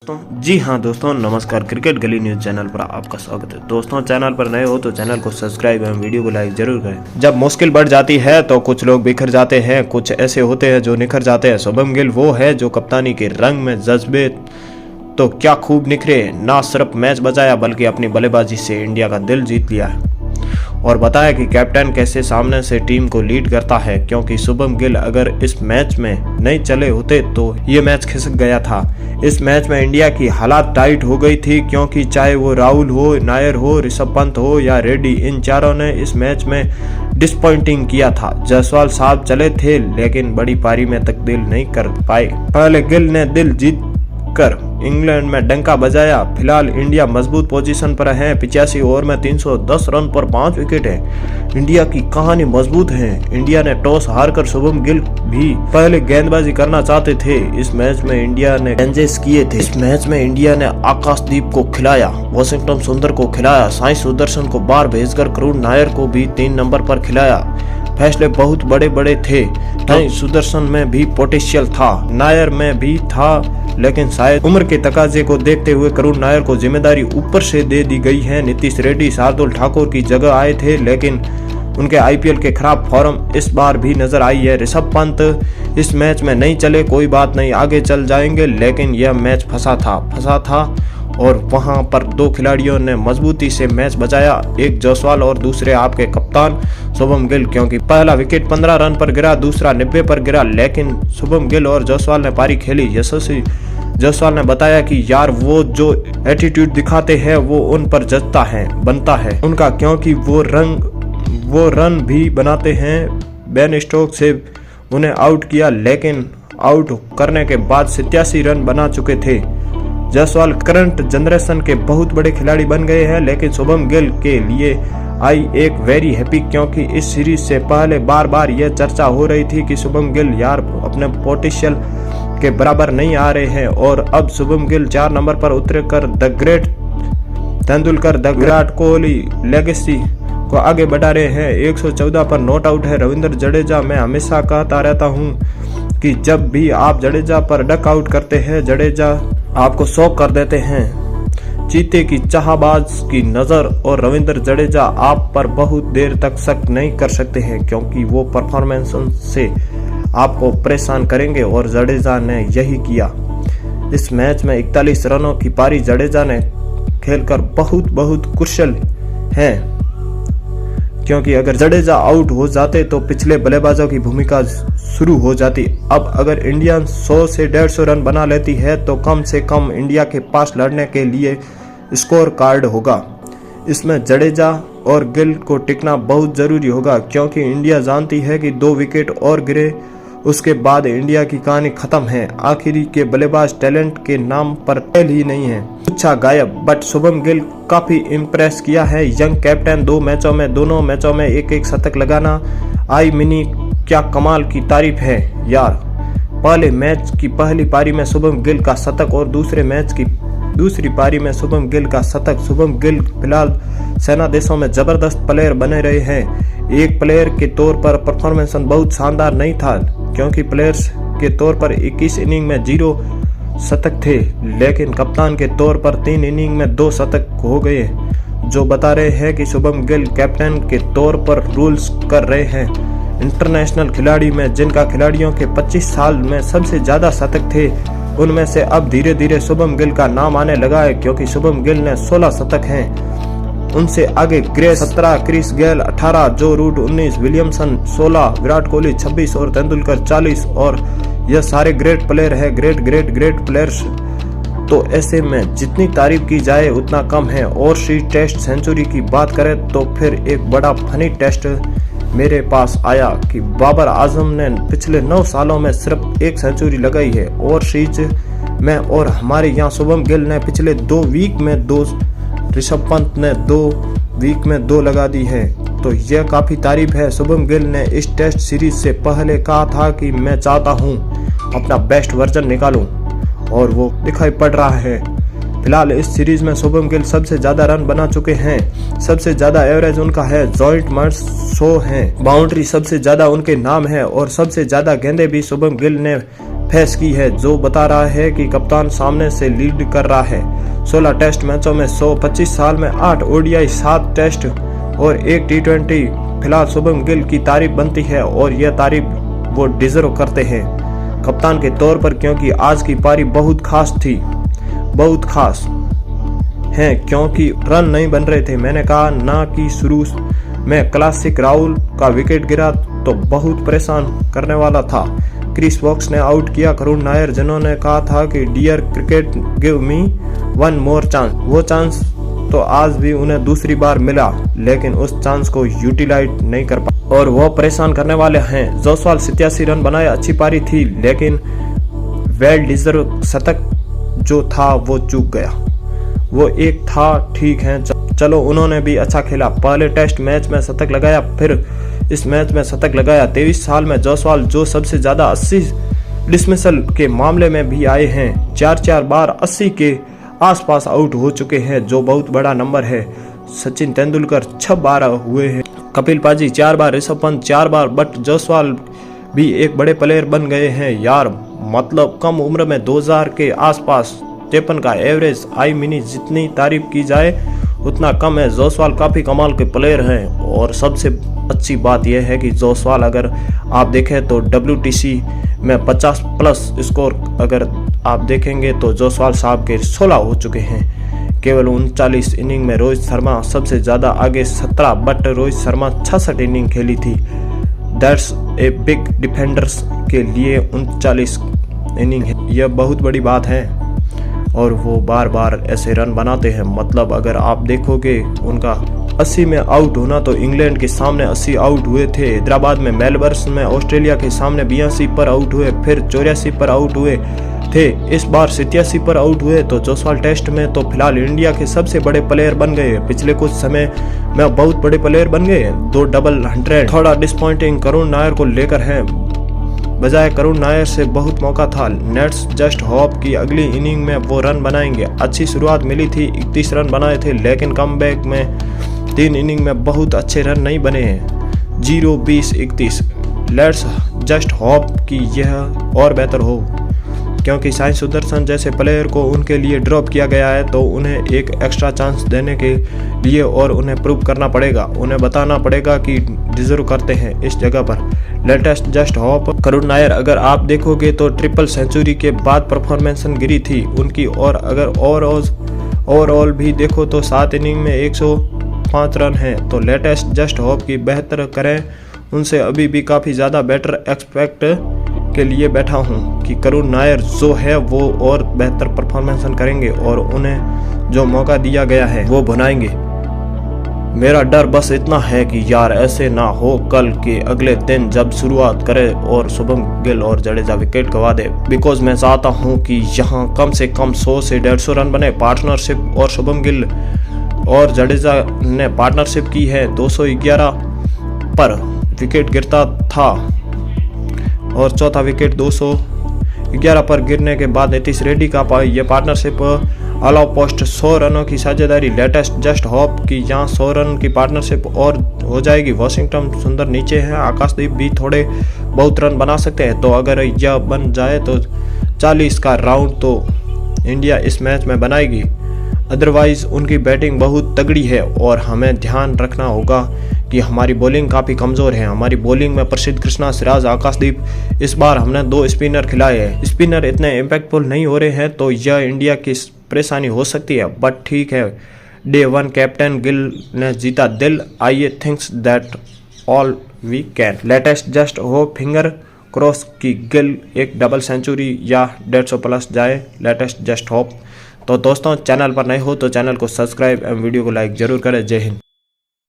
दोस्तों जी हाँ दोस्तों नमस्कार। क्रिकेट गली न्यूज़ चैनल पर आपका स्वागत है। दोस्तों चैनल पर नए हो तो चैनल को सब्सक्राइब एवं वीडियो को लाइक जरूर करें। जब मुश्किल बढ़ जाती है तो कुछ लोग बिखर जाते हैं, कुछ ऐसे होते हैं जो निखर जाते हैं। शुभम गिल वो है जो कप्तानी के रंग में जज्बे तो क्या खूब निखरे, ना सिर्फ मैच बचाया बल्कि अपनी बल्लेबाजी से इंडिया का दिल जीत लिया है और बताया कि कैप्टन कैसे सामने से टीम को लीड करता है, क्योंकि शुभम गिल अगर इस मैच में नहीं चले होते तो ये मैच खिसक गया था। इस मैच में इंडिया की हालात टाइट हो गई थी, क्योंकि चाहे वो राहुल हो, नायर हो, ऋषभ पंत हो या रेड्डी, इन चारों ने इस मैच में डिसपॉइंटिंग किया था। जायसवाल साहब चले थे लेकिन बड़ी पारी में तब्दील नहीं कर पाए। पहले गिल ने दिल जीत कर इंग्लैंड में डंका बजाया। फिलहाल इंडिया मजबूत पोजीशन पर है। 85 ओवर में 310 रन पर 5 विकेट है। इंडिया की कहानी मजबूत है। इंडिया ने टॉस हारकर शुभम गिल भी पहले गेंदबाजी करना चाहते थे। इस मैच में इंडिया ने चेंजेस किए थे। इस मैच में इंडिया ने आकाशदीप को खिलाया, वॉशिंगटन सुंदर को खिलाया, साई सुदर्शन को बाहर भेजकर करुण नायर को भी 3 नंबर पर खिलाया। फैसले बहुत बड़े बड़े थे। साई सुदर्शन में भी पोटेंशियल था, नायर में भी था, लेकिन शायद उम्र के तकाजे को देखते हुए करुण नायर को जिम्मेदारी ऊपर से दे दी गई है। नीतीश रेड्डी शार्दुल ठाकुर की जगह आए थे, लेकिन उनके आईपीएल के खराब फॉर्म इस बार भी नजर आई है। ऋषभ पंत इस मैच में नहीं चले, कोई बात नहीं, आगे चल जाएंगे, लेकिन यह मैच फंसा था और वहां पर 2 खिलाड़ियों ने मजबूती से मैच बचाया, एक जायसवाल और दूसरे आपके कप्तान शुभम गिल, क्योंकि पहला विकेट 15 रन पर गिरा, दूसरा 90 पर गिरा, लेकिन शुभम गिल और जायसवाल ने पारी खेली। यशस्वी जायसवाल ने बताया कि यार वो जो एटीट्यूड दिखाते हैं वो उन पर जचता है, बनता है उनका, क्योंकि वो रन भी बनाते हैं। बेन स्टोक्स से उन्हें आउट किया, लेकिन आउट करने के बाद 87 रन बना चुके थे। जायसवाल करंट जनरेशन के बहुत बड़े खिलाड़ी बन गए हैं, लेकिन शुभम गिल के लिए आई एक वेरी हैप्पी, क्योंकि इस सीरीज से पहले बार बार यह चर्चा हो रही थी कि शुभम गिल यार अपने पोटेंशियल के बराबर नहीं आ रहे हैं, और अब शुभम गिल 4 नंबर पर उतरकर the great Tendulkar, the Virat Kohli legacy को आगे बढ़ा रहे हैं। 114 पर नॉट आउट है रविंद्र जडेजा। मैं हमेशा कहता रहता हूँ कि जब भी आप जडेजा पर डक आउट करते हैं, जडेजा आपको शॉक कर देते हैं। चीते की चाहबाज की नजर और रविंद्र जडेजा आप पर बहुत देर तक शक नहीं कर सकते हैं, क्योंकि वो परफॉर्मेंस से आपको परेशान करेंगे, और जडेजा ने यही किया। इस मैच में 41 रनों की पारी जडेजा ने खेलकर बहुत कुशल हैं, क्योंकि अगर जडेजा आउट हो जाते तो पिछले बल्लेबाजों की भूमिका शुरू हो जाती। अब अगर इंडिया 100 से 150 रन बना लेती है तो कम से कम इंडिया के पास लड़ने के लिए स्कोर कार्ड होगा। इसमें जडेजा और गिल को टिकना बहुत जरूरी होगा, क्योंकि इंडिया जानती है कि 2 विकेट और गिरे उसके बाद इंडिया की कहानी खत्म है। आखिरी के बल्लेबाज टैलेंट के नाम पर टेल ही नहीं है, अच्छा गायब। बट शुभम गिल काफी इम्प्रेस किया है। यंग कैप्टन, 2 मैचों में दोनों मैचों में एक शतक लगाना, आई मिनी क्या कमाल की तारीफ है यार। पहले मैच की पहली पारी में शुभम गिल का शतक और दूसरे मैच की दूसरी पारी में शुभम गिल का शतक। शुभम गिल फिलहाल सेना देशों में जबरदस्त प्लेयर बने रहे हैं। एक प्लेयर के तौर पर परफॉर्मेंस बहुत शानदार नहीं था, क्योंकि प्लेयर्स के तौर पर 21 इनिंग में 0 शतक थे, लेकिन कप्तान के तौर पर 3 इनिंग में 2 शतक हो गए, जो बता रहे हैं कि शुभम गिल कैप्टन के तौर पर रूल्स कर रहे हैं। इंटरनेशनल खिलाड़ी में जिनका खिलाड़ियों के 25 साल में सबसे ज्यादा शतक थे, उनमें से अब धीरे धीरे शुभम गिल का नाम आने लगा है, क्योंकि शुभम गिल ने 16 शतक हैं। उनसे आगे ग्रे 17, क्रिस गेल 18, जो रूट 19, विलियमसन 16, विराट कोहली 26 और तेंदुलकर 40, और यह सारे ग्रेट प्लेयर है, ग्रेट प्लेयर्स। तो ऐसे में जितनी तारीफ की जाए उतना कम है। और टेस्ट सेंचुरी की बात करें तो फिर एक बड़ा फनी टेस्ट मेरे पास आया कि बाबर आजम ने पिछले 9 सालों में सिर्फ 1 सेंचुरी लगाई है और सीरीज में, और हमारे यहाँ शुभम गिल ने पिछले 2 वीक में 2, ऋषभ पंत ने 2 वीक में 2 लगा दी है। तो यह काफी तारीफ है। शुभम गिल ने इस टेस्ट सीरीज से पहले कहा था कि मैं चाहता हूँ अपना बेस्ट वर्जन निकालूं, और वो दिखाई पड़ रहा है। फिलहाल इस सीरीज में शुभम गिल सबसे ज्यादा रन बना चुके हैं। सबसे ज्यादा एवरेज उनका है, जॉइंट मार्क्स 100 हैं, बाउंड्री सबसे ज्यादा उनके नाम है और सबसे ज्यादा गेंदें भी शुभम गिल ने फेस की है, जो बता रहा है कि कप्तान सामने से लीड कर रहा है। 16 टेस्ट मैचों में 100, 25 साल में 8 ओडीआई, 7 टेस्ट और 1 टी20। फिलहाल शुभम गिल की तारीफ बनती है और यह तारीफ वो डिजर्व करते हैं कप्तान के तौर पर, क्योंकि आज की पारी बहुत खास थी, बहुत खास है क्योंकि रन नहीं बन रहे थे। मैंने कहा ना कि शुरू में क्लासिक राहुल का विकेट गिरा तो बहुत परेशान करने वाला था। क्रिस वोक्स ने आउट किया करुण नायर, जिन्होंने कहा था कि dear cricket give me one more chance. वो चांस तो आज भी उन्हें दूसरी बार मिला, लेकिन उस चांस को यूटिलाइज नहीं कर पाए और वो परेशान करने वाले हैं। जायसवाल 87 रन बनाए, अच्छी पारी थी, लेकिन वेल डिजर्व शतक जो था वो चूक गया। वो एक था, ठीक है, चलो उन्होंने भी अच्छा खेला। पहले टेस्ट मैच में शतक लगाया, फिर इस मैच में शतक लगाया। 23 साल में जायसवाल जो सबसे ज्यादा 80 डिसमिसल के मामले में भी आए हैं, 4 बार 80 के आसपास आउट हो चुके हैं, जो बहुत बड़ा नंबर है। सचिन तेंदुलकर 6 बार हुए हैं, कपिल पाजी 4 बार, ऋषभ पंत 4 बार, बट जायसवाल भी एक बड़े प्लेयर बन गए हैं यार। मतलब कम उम्र में 2000 के आसपास 53 का एवरेज। आई मिनी जितनी तारीफ की जाए उतना कम है। जायसवाल काफी कमाल के प्लेयर हैं और सबसे अच्छी बात यह है कि जायसवाल अगर आप देखें तो WTC में 50 प्लस स्कोर अगर आप देखेंगे तो जायसवाल साहब के 16 हो चुके हैं केवल 39 इनिंग में। रोहित शर्मा सबसे ज्यादा आगे 17, बट रोहित शर्मा 66 इनिंग खेली थी। दैट्स ए बिग डिफेंडर्स के लिए 39 इनिंग है, यह बहुत बड़ी बात है और वो बार बार ऐसे रन बनाते हैं। मतलब अगर आप देखोगे उनका 80 में आउट होना, तो इंग्लैंड के सामने 80 आउट हुए थे, हैदराबाद में, मेलबर्न में, ऑस्ट्रेलिया के सामने 82 पर आउट हुए, फिर 84 पर आउट हुए थे, इस बार 87 पर आउट हुए। तो जायसवाल टेस्ट में तो फिलहाल इंडिया के सबसे बड़े प्लेयर बन गए, पिछले कुछ समय में बहुत बड़े प्लेयर बन गए। 2 डबल 100। थोड़ा डिसपॉइंटिंग करुण नायर को लेकर है, बजाय करुण नायर से बहुत मौका था। नेट्स जस्ट होप की अगली इनिंग में वो रन बनाएंगे। अच्छी शुरुआत मिली थी, 31 रन बनाए थे, लेकिन कमबैक में 3 इनिंग में बहुत अच्छे रन नहीं बने हैं। 0, 20, 31। लेट्स जस्ट होप कि यह और बेहतर हो, क्योंकि साई सुदर्शन जैसे प्लेयर को उनके लिए ड्रॉप किया गया है, तो उन्हें एक एक्स्ट्रा चांस देने के लिए और उन्हें प्रूव करना पड़ेगा, उन्हें बताना पड़ेगा कि डिजर्व करते हैं इस जगह पर। Latest just hope Karun Nair अगर आप देखोगे तो ट्रिपल सेंचुरी के बाद परफॉर्मेंस गिरी थी उनकी, और अगर ओवरऑल भी देखो तो 7 इनिंग में 105 रन हैं। तो लेटेस्ट जस्ट होप की बेहतर करें, उनसे अभी भी काफ़ी ज़्यादा बेटर एक्सपेक्ट के लिए बैठा हूं कि करुण नायर जो है वो और बेहतर परफॉर्मेंस करेंगे और उन्हें जो मौका दिया गया है वो बनाएंगे। मेरा डर बस इतना है कि यार ऐसे ना हो कल के अगले दिन जब शुरुआत करे और शुभम गिल और जडेजा विकेट गवा दे, बिकॉज मैं चाहता हूं कि यहाँ कम से कम 100 से 150 रन बने। पार्टनरशिप और शुभम गिल और जडेजा ने पार्टनरशिप की है, 211 पर विकेट गिरता था और चौथा विकेट 211 पर गिरने के बाद नीतीश रेड्डी का यह पार्टनरशिप अलाउ पोस्ट 100 रनों की साझेदारी। लेटेस्ट जस्ट होप कि यहाँ 100 रन की पार्टनरशिप और हो जाएगी। वॉशिंगटन सुंदर नीचे है, आकाशदीप भी थोड़े बहुत रन बना सकते हैं, तो अगर यह बन जाए तो 40 का राउंड तो इंडिया इस मैच में बनाएगी। अदरवाइज उनकी बैटिंग बहुत तगड़ी है और हमें ध्यान रखना होगा कि हमारी बॉलिंग काफ़ी कमज़ोर है। हमारी बॉलिंग में प्रसिद्ध कृष्णा, सिराज, आकाशदीप, इस बार हमने 2 स्पिनर खिलाए हैं। स्पिनर इतने इम्पैक्टफुल नहीं हो रहे हैं, तो यह इंडिया की परेशानी हो सकती है, बट ठीक है। डे 1 कैप्टन गिल ने जीता दिल, I thinks that all we can. Let's just hope finger cross की गिल एक डबल सेंचुरी या 150 प्लस जाए। Let's just hope. तो दोस्तों चैनल पर नए हो तो चैनल को सब्सक्राइब एवं वीडियो को लाइक जरूर करें। जय हिंद।